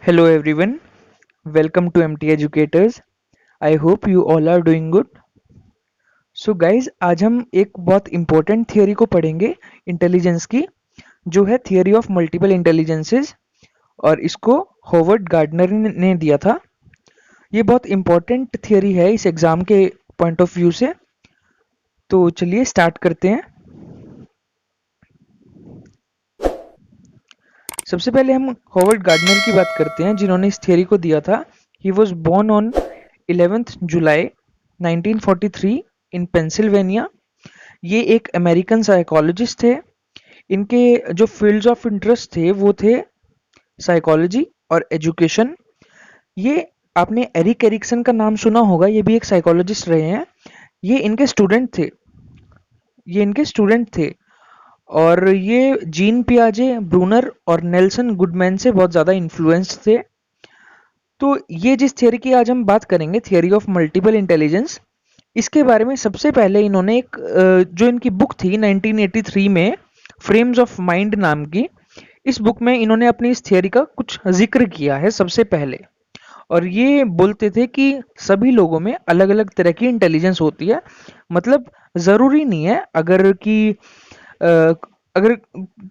Hello everyone, welcome to MT Educators. I hope you all are doing good. So guys, आज हम एक बहुत important theory को पढ़ेंगे इंटेलिजेंस की, जो है थियोरी ऑफ मल्टीपल इंटेलिजेंसेस, और इसको होवर्ड गार्डनर ने दिया था। ये बहुत इम्पोर्टेंट थियोरी है इस एग्जाम के पॉइंट ऑफ व्यू से। तो चलिए स्टार्ट करते हैं। सबसे पहले हम होवर्ड गार्डनर की बात करते हैं, जिन्होंने इस थियोरी को दिया था। He was born on 11th July 1943 in Pennsylvania. ये एक अमेरिकन साइकोलॉजिस्ट थे। इनके जो फील्ड्स ऑफ इंटरेस्ट थे वो थे साइकोलॉजी और एजुकेशन। ये आपने एरिक एरिक्सन का नाम सुना होगा, ये भी एक साइकोलॉजिस्ट रहे हैं। ये इनके स्टूडेंट थे ये इनके स्टूडेंट थे और ये जीन पियाजे, ब्रूनर और नेल्सन गुडमैन से बहुत ज़्यादा इन्फ्लुएंस्ड थे। तो ये जिस थियोरी की आज हम बात करेंगे, थियोरी ऑफ मल्टीपल इंटेलिजेंस, इसके बारे में सबसे पहले इन्होंने एक जो इनकी बुक थी 1983 में, फ्रेम्स ऑफ माइंड नाम की, इस बुक में इन्होंने अपनी इस थियोरी का कुछ जिक्र किया है सबसे पहले। और ये बोलते थे कि सभी लोगों में अलग अलग तरह की इंटेलिजेंस होती है। मतलब ज़रूरी नहीं है अगर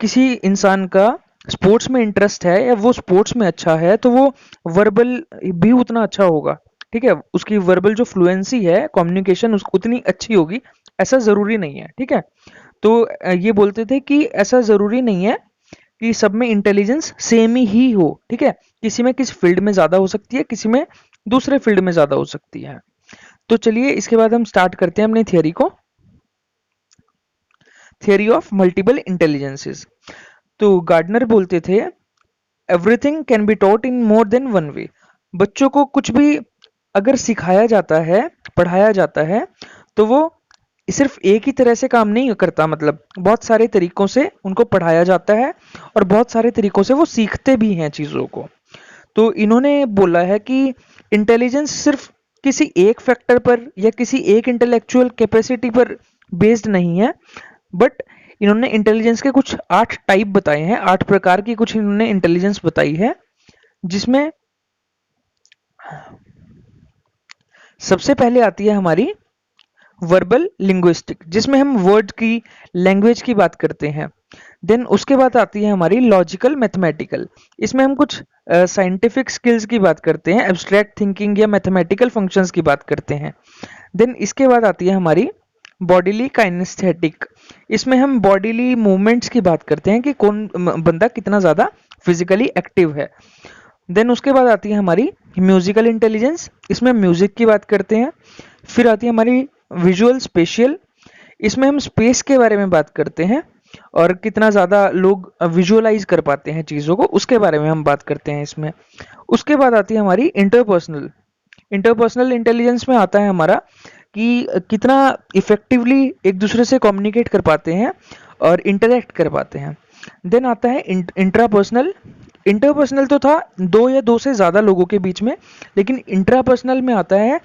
किसी इंसान का स्पोर्ट्स में इंटरेस्ट है या वो स्पोर्ट्स में अच्छा है तो वो वर्बल भी उतना अच्छा होगा। ठीक है, उसकी वर्बल जो फ्लुएंसी है, कम्युनिकेशन उसको उतनी अच्छी होगी, ऐसा ज़रूरी नहीं है। ठीक है, तो ये बोलते थे कि ऐसा ज़रूरी नहीं है कि सब में इंटेलिजेंस सेम ही हो। ठीक है, किसी में किस फील्ड में ज़्यादा हो सकती है, किसी में दूसरे फील्ड में ज़्यादा हो सकती है। तो चलिए इसके बाद हम स्टार्ट करते हैं अपनी थियोरी को। Theory of multiple intelligences. तो गार्डनर बोलते थे, everything can be taught in more than one way. बच्चों को कुछ भी अगर सिखाया जाता है, पढ़ाया जाता है, तो वो सिर्फ एक ही तरह से काम नहीं करता। मतलब बहुत सारे तरीकों से उनको पढ़ाया जाता है और बहुत सारे तरीकों से वो सीखते भी हैं चीज़ों को। तो इन्होंने बोला है कि इंटेलिजेंस सिर्फ किसी एक फैक्टर पर या किसी एक इंटेलेक्चुअल कैपेसिटी पर बेस्ड नहीं है, बट इन्होंने इंटेलिजेंस के कुछ 8 टाइप बताए हैं, 8 प्रकार की कुछ इन्होंने इंटेलिजेंस बताई है, जिसमें सबसे पहले आती है हमारी वर्बल लिंग्विस्टिक, जिसमें हम वर्ड की, लैंग्वेज की बात करते हैं। देन उसके बाद आती है हमारी लॉजिकल मैथमेटिकल, इसमें हम कुछ साइंटिफिक स्किल्स की बात करते हैं, एब्स्ट्रैक्ट थिंकिंग या मैथमेटिकल फंक्शंस की बात करते हैं। देन इसके बाद आती है हमारी बॉडीली काइनेस्थेटिक, इसमें हम बॉडीली मूवमेंट्स की बात करते हैं कि कौन बंदा कितना ज़्यादा फिजिकली एक्टिव है। देन उसके बाद आती है हमारी म्यूजिकल इंटेलिजेंस, इसमें म्यूजिक की बात करते हैं। फिर आती है हमारी विजुअल स्पेशियल, इसमें हम स्पेस के बारे में बात करते हैं और कितना ज़्यादा लोग विजुअलाइज कर पाते हैं चीज़ों को, उसके बारे में हम बात करते हैं इसमें। उसके बाद आती है हमारी इंटरपर्सनल। इंटरपर्सनल इंटेलिजेंस में आता है हमारा कि कितना इफेक्टिवली एक दूसरे से कम्युनिकेट कर पाते हैं और इंटरेक्ट कर पाते हैं। देन आता है इंट्रापर्सनल। इंटरपर्सनल तो था दो या दो से ज़्यादा लोगों के बीच में, लेकिन इंट्रापर्सनल में आता है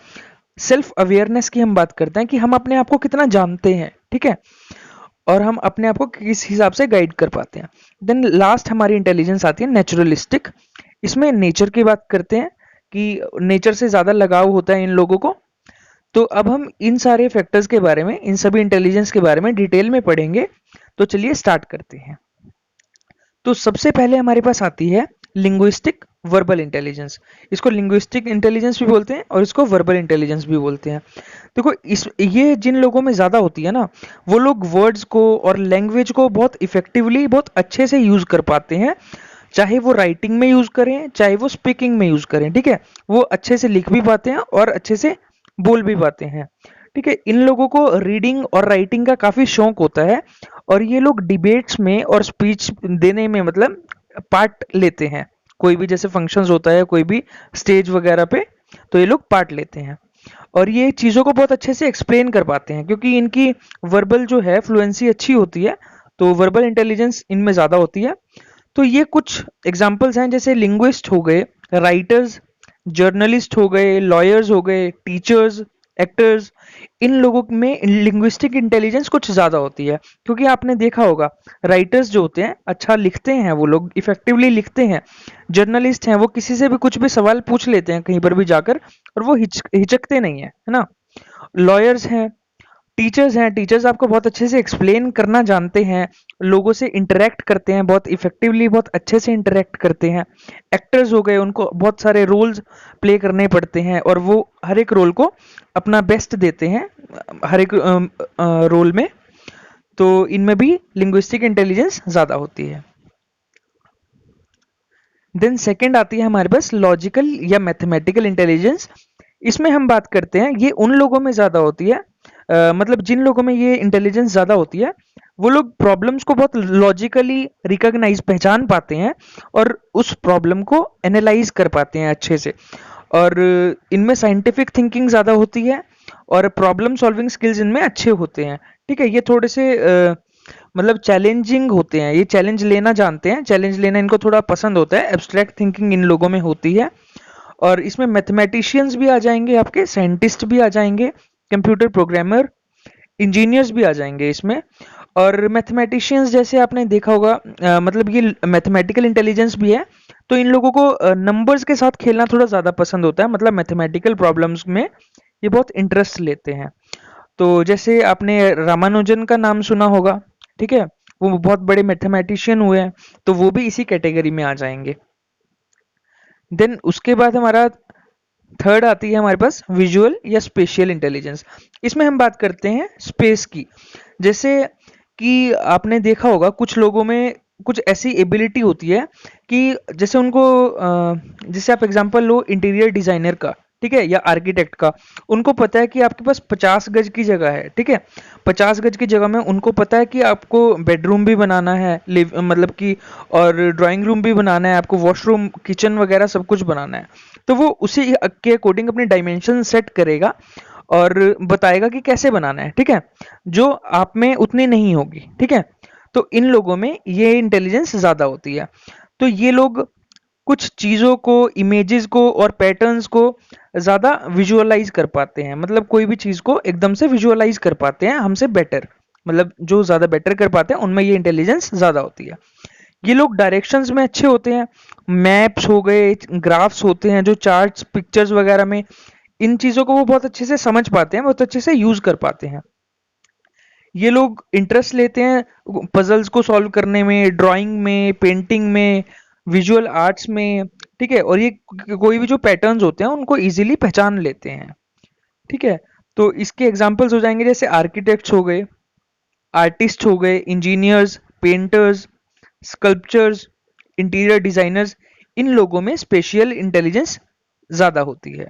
सेल्फ अवेयरनेस की हम बात करते हैं कि हम अपने आप को कितना जानते हैं। ठीक है, और हम अपने आप को किस हिसाब से गाइड कर पाते हैं। देन लास्ट हमारी इंटेलिजेंस आती है नेचुरलिस्टिक, इसमें नेचर की बात करते हैं कि नेचर से ज़्यादा लगाव होता है इन लोगों को। तो अब हम इन सारे फैक्टर्स के बारे में, इन सभी इंटेलिजेंस के बारे में डिटेल में पढ़ेंगे। तो चलिए स्टार्ट करते हैं। तो सबसे पहले हमारे पास आती है लिंग्विस्टिक वर्बल इंटेलिजेंस। इसको लिंग्विस्टिक इंटेलिजेंस भी बोलते हैं और इसको वर्बल इंटेलिजेंस भी बोलते हैं। देखो, ये जिन लोगों में ज़्यादा होती है ना, वो लोग वर्ड्स को और लैंग्वेज को बहुत इफेक्टिवली, बहुत अच्छे से यूज़ कर पाते हैं, चाहे वो राइटिंग में यूज़ करें, चाहे वो स्पीकिंग में यूज़ करें। ठीक है, वो अच्छे से लिख भी पाते हैं और अच्छे से बोल भी पाते हैं। ठीक है, इन लोगों को रीडिंग और राइटिंग का काफ़ी शौक होता है और ये लोग डिबेट्स में और स्पीच देने में, मतलब पार्ट लेते हैं। कोई भी जैसे फंक्शंस होता है, कोई भी स्टेज वगैरह पे, तो ये लोग पार्ट लेते हैं और ये चीज़ों को बहुत अच्छे से एक्सप्लेन कर पाते हैं, क्योंकि इनकी वर्बल जो है फ्लुएंसी अच्छी होती है, तो वर्बल इंटेलिजेंस इनमें ज़्यादा होती है। तो ये कुछ एग्जाम्पल्स हैं, जैसे लिंग्विस्ट हो गए, राइटर्स, जर्नलिस्ट हो गए, लॉयर्स हो गए, टीचर्स, एक्टर्स, इन लोगों में लिंग्विस्टिक इंटेलिजेंस कुछ ज़्यादा होती है। क्योंकि आपने देखा होगा राइटर्स जो होते हैं अच्छा लिखते हैं, वो लोग इफेक्टिवली लिखते हैं। जर्नलिस्ट हैं वो किसी से भी कुछ भी सवाल पूछ लेते हैं कहीं पर भी जाकर, और वो हिचकते नहीं है ना। लॉयर्स हैं, टीचर्स हैं, टीचर्स आपको बहुत अच्छे से एक्सप्लेन करना जानते हैं, लोगों से इंटरेक्ट करते हैं बहुत इफेक्टिवली, बहुत अच्छे से इंटरेक्ट करते हैं। एक्टर्स हो गए, उनको बहुत सारे रोल्स प्ले करने पड़ते हैं और वो हर एक रोल को अपना बेस्ट देते हैं हर एक रोल में। तो इनमें भी लिंग्विस्टिक इंटेलिजेंस ज़्यादा होती है। देन सेकंड आती है हमारे पास लॉजिकल या मैथमेटिकल इंटेलिजेंस। इसमें हम बात करते हैं ये उन लोगों में ज़्यादा होती है, मतलब जिन लोगों में ये इंटेलिजेंस ज़्यादा होती है वो लोग प्रॉब्लम्स को बहुत लॉजिकली रिकॉग्नाइज पहचान पाते हैं और उस प्रॉब्लम को एनालाइज कर पाते हैं अच्छे से। और इनमें साइंटिफिक थिंकिंग ज़्यादा होती है और प्रॉब्लम सॉल्विंग स्किल्स इनमें अच्छे होते हैं। ठीक है, ये थोड़े से मतलब चैलेंजिंग होते हैं, ये चैलेंज लेना जानते हैं, चैलेंज लेना इनको थोड़ा पसंद होता है। एब्स्ट्रैक्ट थिंकिंग इन लोगों में होती है। और इसमें मैथमेटिशियंस भी आ जाएंगे, आपके साइंटिस्ट भी आ जाएंगे, कंप्यूटर प्रोग्रामर, इंजीनियर्स भी आ जाएंगे इसमें। और मैथमेटिशियंस जैसे आपने देखा होगा मतलब ये मैथमेटिकल इंटेलिजेंस भी है, तो इन लोगों को नंबर्स के साथ खेलना थोड़ा ज़्यादा पसंद होता है, मतलब मैथमेटिकल प्रॉब्लम्स में ये बहुत इंटरेस्ट लेते हैं। तो जैसे आपने रामानुजन का नाम सुना होगा, ठीक है, वो बहुत बड़े मैथमेटिशियन हुए हैं, तो वो भी इसी कैटेगरी में आ जाएंगे। देन उसके बाद हमारा थर्ड आती है हमारे पास विजुअल या स्पेशियल इंटेलिजेंस। इसमें हम बात करते हैं स्पेस की। जैसे कि आपने देखा होगा कुछ लोगों में कुछ ऐसी एबिलिटी होती है कि जैसे उनको जैसे आप एग्जांपल लो इंटीरियर डिजाइनर का, ठीक है, या आर्किटेक्ट का। उनको पता है कि आपके पास 50 गज की जगह है, ठीक है, 50 गज की जगह में उनको पता है कि आपको बेडरूम भी बनाना है, लिव मतलब कि, और ड्राइंग रूम भी बनाना है, आपको वॉशरूम किचन वगैरह सब कुछ बनाना है। तो वो उसी के अकॉर्डिंग अपनी डायमेंशन सेट करेगा और बताएगा कि कैसे बनाना है, ठीक है, जो आप में उतनी नहीं होगी। ठीक है, तो इन लोगों में ये इंटेलिजेंस ज़्यादा होती है। तो ये लोग कुछ चीज़ों को, इमेजेस को और पैटर्न्स को ज़्यादा विजुअलाइज कर पाते हैं, मतलब कोई भी चीज़ को एकदम से विजुअलाइज कर पाते हैं हमसे बेटर, मतलब जो ज़्यादा बेटर कर पाते हैं उनमें ये इंटेलिजेंस ज़्यादा होती है। ये लोग डायरेक्शंस में अच्छे होते हैं, मैप्स हो गए, ग्राफ्स होते हैं, जो चार्ट्स पिक्चर्स वगैरह में, इन चीज़ों को वो बहुत अच्छे से समझ पाते हैं, बहुत अच्छे से यूज़ कर पाते हैं। ये लोग इंटरेस्ट लेते हैं पजल्स को सॉल्व करने में, ड्राइंग में, पेंटिंग में, विजुअल आर्ट्स में, ठीक है, और ये कोई भी जो पैटर्न्स होते हैं उनको इजीली पहचान लेते हैं। ठीक है, तो इसके एग्जांपल्स हो जाएंगे जैसे आर्किटेक्ट्स हो गए, आर्टिस्ट हो गए, engineers, painters, sculptures, interior designers. इन लोगों में स्पेशियल इंटेलिजेंस ज़्यादा होती है।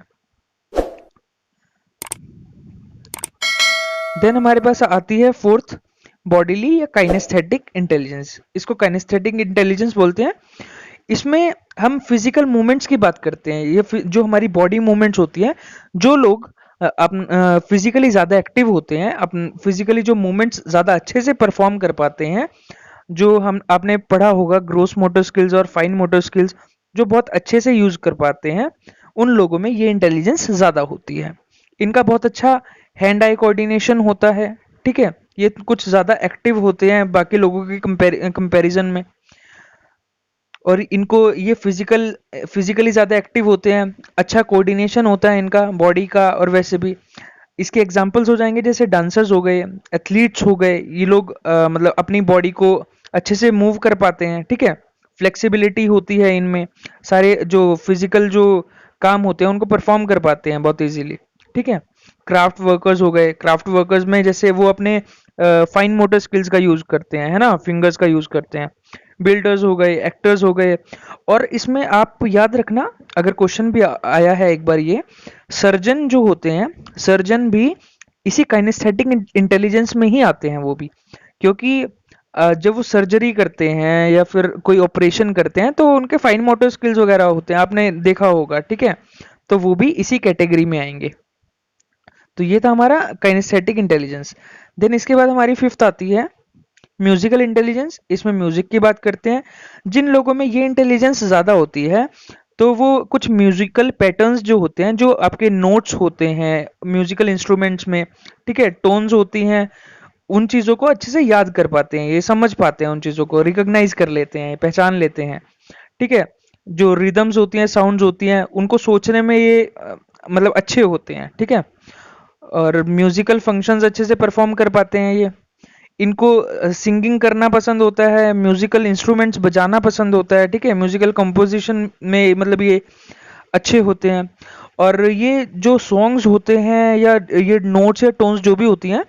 देन हमारे पास आती है फोर्थ, बॉडीली या काइनेस्थेटिक इंटेलिजेंस। इसको काइनेस्थेटिक इंटेलिजेंस बोलते हैं। इसमें हम फिजिकल मूवमेंट्स की बात करते हैं, ये जो हमारी बॉडी मूवमेंट्स होती है, जो लोग फिजिकली ज़्यादा एक्टिव होते हैं, अपन फिजिकली जो मूवमेंट्स ज़्यादा अच्छे से परफॉर्म कर पाते हैं, जो हम आपने पढ़ा होगा ग्रोस मोटर स्किल्स और फाइन मोटर स्किल्स, जो बहुत अच्छे से यूज कर पाते हैं, उन लोगों में ये इंटेलिजेंस ज़्यादा होती है। इनका बहुत अच्छा हैंड आई कोऑर्डिनेशन होता है, ठीक है, ये कुछ ज़्यादा एक्टिव होते हैं बाकी लोगों के कंपैरिजन में। और इनको ये फिजिकली ज़्यादा एक्टिव होते हैं, अच्छा कोऑर्डिनेशन होता है इनका बॉडी का। और वैसे भी इसके एग्जांपल्स हो जाएंगे जैसे डांसर्स हो गए, एथलीट्स हो गए, ये लोग मतलब अपनी बॉडी को अच्छे से मूव कर पाते हैं, ठीक है, फ्लेक्सिबिलिटी होती है इनमें, सारे जो फिजिकल जो काम होते हैं उनको परफॉर्म कर पाते हैं बहुत इजीली। ठीक है, क्राफ्ट वर्कर्स हो गए, क्राफ्ट वर्कर्स में जैसे वो अपने फाइन मोटर स्किल्स का यूज करते हैं, है ना, फिंगर्स का यूज करते हैं। बिल्डर्स हो गए, एक्टर्स हो गए। और इसमें आप याद रखना, अगर क्वेश्चन भी आया है एक बार, ये सर्जन जो होते हैं, सर्जन भी इसी काइनेस्थेटिक इंटेलिजेंस में ही आते हैं वो भी, क्योंकि जब वो सर्जरी करते हैं या फिर कोई ऑपरेशन करते हैं तो उनके फाइन मोटर स्किल्स वगैरह होते हैं, आपने देखा होगा, ठीक है, तो वो भी इसी कैटेगरी में आएंगे। तो ये था हमारा काइनेस्थेटिक इंटेलिजेंस। देन इसके बाद हमारी फिफ्थ आती है म्यूजिकल इंटेलिजेंस। इसमें म्यूजिक की बात करते हैं। जिन लोगों में ये इंटेलिजेंस ज़्यादा होती है तो वो कुछ म्यूजिकल पैटर्न्स जो होते हैं, जो आपके नोट्स होते हैं म्यूजिकल इंस्ट्रूमेंट्स में, ठीक है, टोन्स होती हैं, उन चीज़ों को अच्छे से याद कर पाते हैं, ये समझ पाते हैं, उन चीज़ों को रिकॉग्नाइज कर लेते हैं, पहचान लेते हैं, ठीक है। जो रिदम्स होती हैं, साउंड्स होती हैं, उनको सोचने में ये मतलब अच्छे होते हैं, ठीक है। और म्यूजिकल फंक्शंस अच्छे से परफॉर्म कर पाते हैं ये। इनको सिंगिंग करना पसंद होता है, म्यूजिकल इंस्ट्रूमेंट्स बजाना पसंद होता है, ठीक है, म्यूजिकल कंपोजिशन में मतलब ये अच्छे होते हैं। और ये जो सॉन्ग्स होते हैं या ये नोट्स या टोन्स जो भी होती हैं,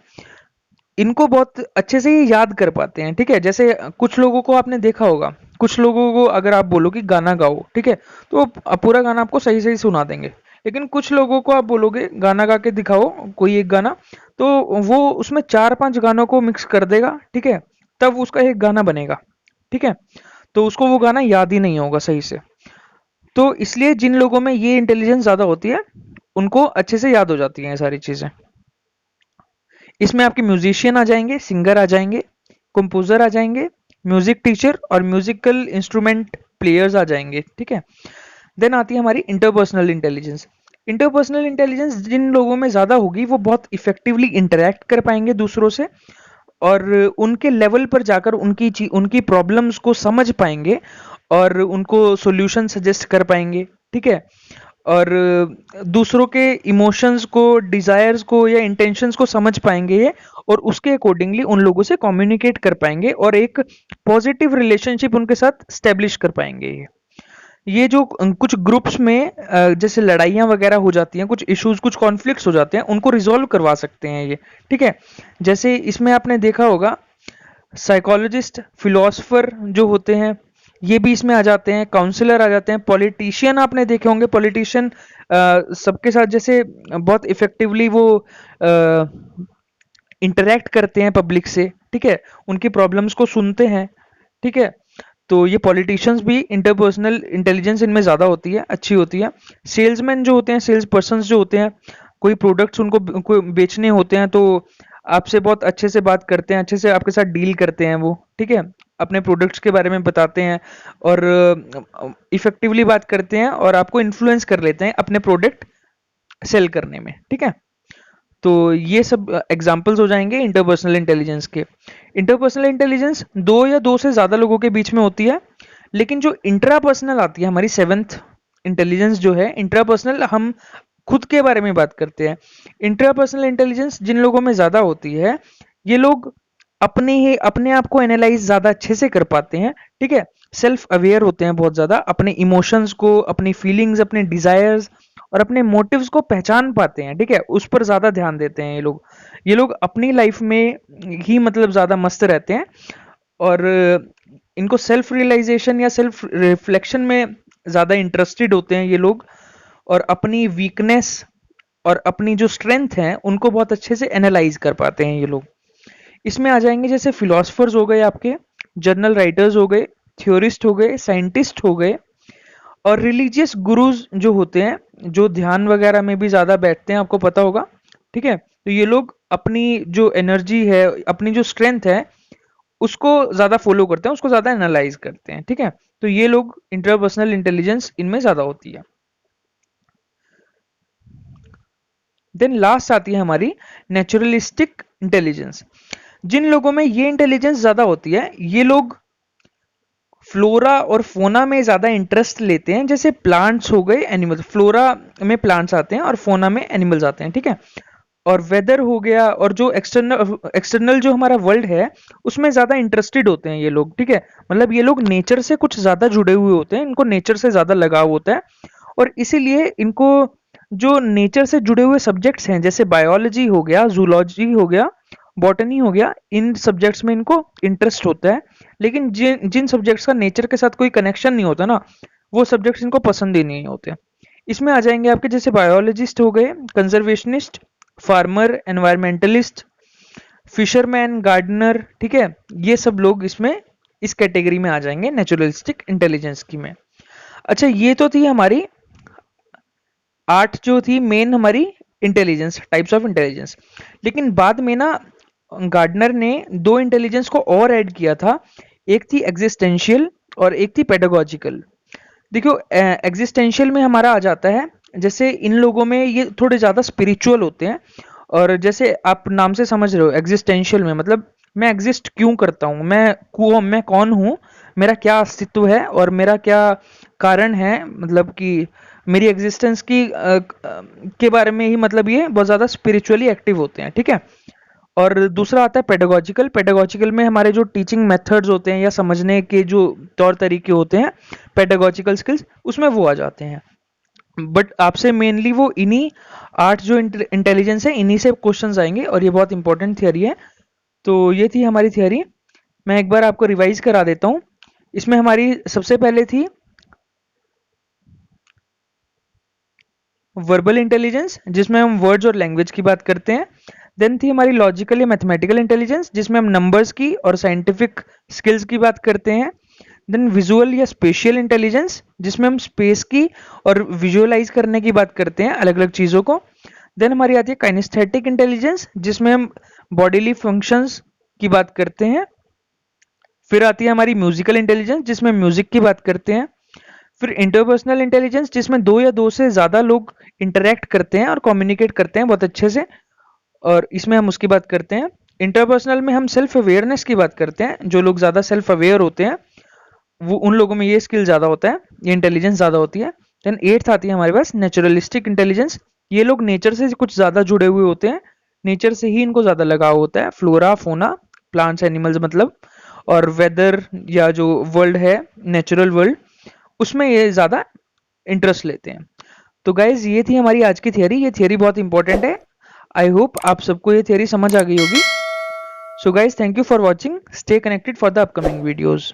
इनको बहुत अच्छे से ये याद कर पाते हैं, ठीक है। जैसे कुछ लोगों को आपने देखा होगा, कुछ लोगों को अगर आप बोलो कि गाना गाओ, ठीक है, तो वो पूरा गाना आपको सही सही सुना देंगे। लेकिन कुछ लोगों को आप बोलोगे गाना गा के दिखाओ कोई एक गाना, तो वो उसमें 4-5 गानों को मिक्स कर देगा, ठीक है, तब उसका एक गाना बनेगा, ठीक है। तो उसको वो गाना याद ही नहीं होगा सही से। तो इसलिए जिन लोगों में ये इंटेलिजेंस ज्यादा होती है, उनको अच्छे से याद हो जाती हैं ये सारी चीजें। इसमें आपके म्यूजिशियन आ जाएंगे, सिंगर आ जाएंगे, कंपोजर आ जाएंगे, म्यूजिक टीचर और म्यूजिकल इंस्ट्रूमेंट प्लेयर्स आ जाएंगे, ठीक है। देन आती है हमारी इंटरपर्सनल इंटेलिजेंस। इंटरपर्सनल इंटेलिजेंस जिन लोगों में ज्यादा होगी, वो बहुत इफेक्टिवली इंटरेक्ट कर पाएंगे दूसरों से, और उनके लेवल पर जाकर उनकी प्रॉब्लम्स को समझ पाएंगे और उनको सॉल्यूशन सजेस्ट कर पाएंगे, ठीक है। और दूसरों के इमोशंस को, डिजायर्स को या इंटेंशंस को समझ पाएंगे ये, और उसके अकॉर्डिंगली उन लोगों से कम्युनिकेट कर पाएंगे और एक पॉजिटिव रिलेशनशिप उनके साथ स्टेब्लिश कर पाएंगे ये जो कुछ ग्रुप्स में जैसे लड़ाइयाँ वगैरह हो जाती हैं, कुछ इश्यूज, कुछ कॉन्फ्लिक्ट्स हो जाते हैं, उनको रिजॉल्व करवा सकते हैं ये, ठीक है। जैसे इसमें आपने देखा होगा साइकोलॉजिस्ट, फिलोसफर जो होते हैं, ये भी इसमें आ जाते हैं, काउंसलर आ जाते हैं, पॉलिटिशियन आपने देखे होंगे, पॉलिटिशियन सबके साथ जैसे बहुत इफेक्टिवली वो इंटरेक्ट करते हैं पब्लिक से, ठीक है, उनकी प्रॉब्लम्स को सुनते हैं, ठीक है। तो ये पॉलिटिशियंस भी इंटरपर्सनल इंटेलिजेंस इनमें ज़्यादा होती है, अच्छी होती है। सेल्समैन जो होते हैं, सेल्स पर्सन्स जो होते हैं, कोई प्रोडक्ट्स उनको बेचने होते हैं, तो आपसे बहुत अच्छे से बात करते हैं, अच्छे से आपके साथ डील करते हैं वो, ठीक है, अपने प्रोडक्ट्स के बारे में बताते हैं और इफेक्टिवली बात करते हैं और आपको इन्फ्लुएंस कर लेते हैं अपने प्रोडक्ट सेल करने में, ठीक है। तो ये सब एग्जाम्पल्स हो जाएंगे इंटरपर्सनल इंटेलिजेंस के। इंटरपर्सनल इंटेलिजेंस दो या दो से ज्यादा लोगों के बीच में होती है, लेकिन जो इंट्रापर्सनल आती है हमारी सेवेंथ इंटेलिजेंस जो है इंट्रापर्सनल, हम खुद के बारे में बात करते हैं। इंट्रापर्सनल इंटेलिजेंस जिन लोगों में ज्यादा होती है, ये लोग अपने आप को एनालाइज ज्यादा अच्छे से कर पाते हैं, ठीक है, सेल्फ अवेयर होते हैं बहुत ज्यादा, अपने इमोशंस को, अपनी फीलिंग्स, अपने डिजायर्स और अपने मोटिव्स को पहचान पाते हैं, ठीक है, उस पर ज्यादा ध्यान देते हैं ये लोग अपनी लाइफ में ही मतलब ज्यादा मस्त रहते हैं, और इनको सेल्फ रियलाइजेशन या सेल्फ रिफ्लेक्शन में ज्यादा इंटरेस्टेड होते हैं ये लोग, और अपनी वीकनेस और अपनी जो स्ट्रेंथ है उनको बहुत अच्छे से एनालाइज कर पाते हैं ये लोग। इसमें आ जाएंगे जैसे फिलोसफर्स हो गए, आपके जर्नल राइटर्स हो गए, थ्योरिस्ट हो गए, साइंटिस्ट हो गए, और रिलीजियस गुरुज जो होते हैं, जो ध्यान वगैरह में भी ज्यादा बैठते हैं, आपको पता होगा, ठीक है। तो ये लोग अपनी जो एनर्जी है, अपनी जो स्ट्रेंथ है, उसको ज्यादा फॉलो करते हैं, उसको ज्यादा एनालाइज करते हैं, ठीक है। तो ये लोग इंटरपर्सनल इंटेलिजेंस इनमें ज्यादा होती है। देन लास्ट आती है हमारी नेचुरलिस्टिक इंटेलिजेंस। जिन लोगों में ये इंटेलिजेंस ज्यादा होती है, ये लोग फ्लोरा और फोना में ज्यादा इंटरेस्ट लेते हैं, जैसे प्लांट्स हो गए, एनिमल्स, फ्लोरा में प्लांट्स आते हैं और फोना में एनिमल्स आते हैं, ठीक है। और वेदर हो गया, और जो एक्सटर्नल जो हमारा वर्ल्ड है, उसमें ज्यादा इंटरेस्टेड होते हैं ये लोग, ठीक है। मतलब ये लोग नेचर से कुछ ज्यादा जुड़े हुए होते हैं, इनको नेचर से ज्यादा लगाव होता है, और इसीलिए इनको जो नेचर से जुड़े हुए सब्जेक्ट्स हैं, जैसे बायोलॉजी हो गया, जूलॉजी हो गया, बॉटनी हो गया, इन सब्जेक्ट्स में इनको इंटरेस्ट होता है। लेकिन जिन जिन सब्जेक्ट्स का नेचर के साथ कोई कनेक्शन नहीं होता ना, वो सब्जेक्ट्स इनको पसंद ही नहीं होते। इसमें आ जाएंगे आपके जैसे बायोलॉजिस्ट हो गए, conservationist, farmer, environmentalist, fisherman, gardener, ठीक है, ये सब लोग इसमें इस कैटेगरी में आ जाएंगे नेचुरलिस्टिक इंटेलिजेंस की में। अच्छा, ये तो थी हमारी 8 जो थी मेन हमारी इंटेलिजेंस, टाइप्स ऑफ इंटेलिजेंस। लेकिन बाद में ना गार्डनर ने 2 इंटेलिजेंस को और ऐड किया था, एक थी एग्जिस्टेंशियल और एक थी पेडागोजिकल। देखो एग्जिस्टेंशियल में हमारा आ जाता है, जैसे इन लोगों में ये थोड़े ज़्यादा स्पिरिचुअल होते हैं, और जैसे आप नाम से समझ रहे हो एग्जिस्टेंशियल में मतलब मैं एग्जिस्ट क्यों करता हूँ, मैं कौन हूँ, मेरा क्या अस्तित्व है और मेरा क्या कारण है, मतलब कि मेरी एग्जिस्टेंस के बारे में ही, मतलब ये बहुत ज़्यादा स्पिरिचुअली एक्टिव होते हैं, ठीक है। और दूसरा आता है पेडागोजिकल। पेडागोजिकल में हमारे जो टीचिंग मेथड्स होते हैं या समझने के जो तौर तरीके होते हैं, पेडागोजिकल स्किल्स, उसमें वो आ जाते हैं। बट आपसे मेनली वो इन्हीं 8 जो इंटेलिजेंस है इन्हीं से क्वेश्चंस आएंगे, और ये बहुत इंपॉर्टेंट थियरी है। तो ये थी हमारी थियरी, मैं एक बार आपको रिवाइज करा देता हूँ। इसमें हमारी सबसे पहले थी वर्बल इंटेलिजेंस, जिसमें हम वर्ड्स और लैंग्वेज की बात करते हैं। देन थी हमारी लॉजिकल या मैथमेटिकल इंटेलिजेंस, जिसमें हम नंबर्स की और साइंटिफिक स्किल्स की बात करते हैं। देन विजुअल या स्पेशियल इंटेलिजेंस, जिसमें हम स्पेस की और विजुअलाइज करने की बात करते हैं अलग अलग चीज़ों को। देन हमारी आती है काइनेस्थेटिक इंटेलिजेंस, जिसमें हम बॉडीली फंक्शंस की बात करते हैं। फिर आती है हमारी म्यूजिकल इंटेलिजेंस, जिसमें म्यूजिक की बात करते हैं। फिर इंटरपर्सनल इंटेलिजेंस, जिसमें दो या दो से ज़्यादा लोग इंटरेक्ट करते हैं और कम्युनिकेट करते हैं बहुत अच्छे से, और इसमें हम उसकी बात करते हैं। इंटरपर्सनल में हम सेल्फ अवेयरनेस की बात करते हैं, जो लोग ज़्यादा सेल्फ अवेयर होते हैं वो उन लोगों में ये स्किल ज़्यादा होता है, ये इंटेलिजेंस ज़्यादा होती है। देन एट्थ आती है हमारे पास नेचुरलिस्टिक इंटेलिजेंस, ये लोग नेचर से कुछ ज़्यादा जुड़े हुए होते हैं, नेचर से ही इनको ज़्यादा लगाव होता है, फ्लोरा फोना, प्लांट्स एनिमल्स मतलब, और वेदर या जो वर्ल्ड है नेचुरल वर्ल्ड, उसमें ये ज़्यादा इंटरेस्ट लेते हैं। तो गाइज ये थी हमारी आज की थियरी, ये थियरी बहुत इंपॉर्टेंट है। आई होप आप सबको ये थियरी समझ आ गई होगी। So guys thank you for watching, stay connected for the upcoming videos.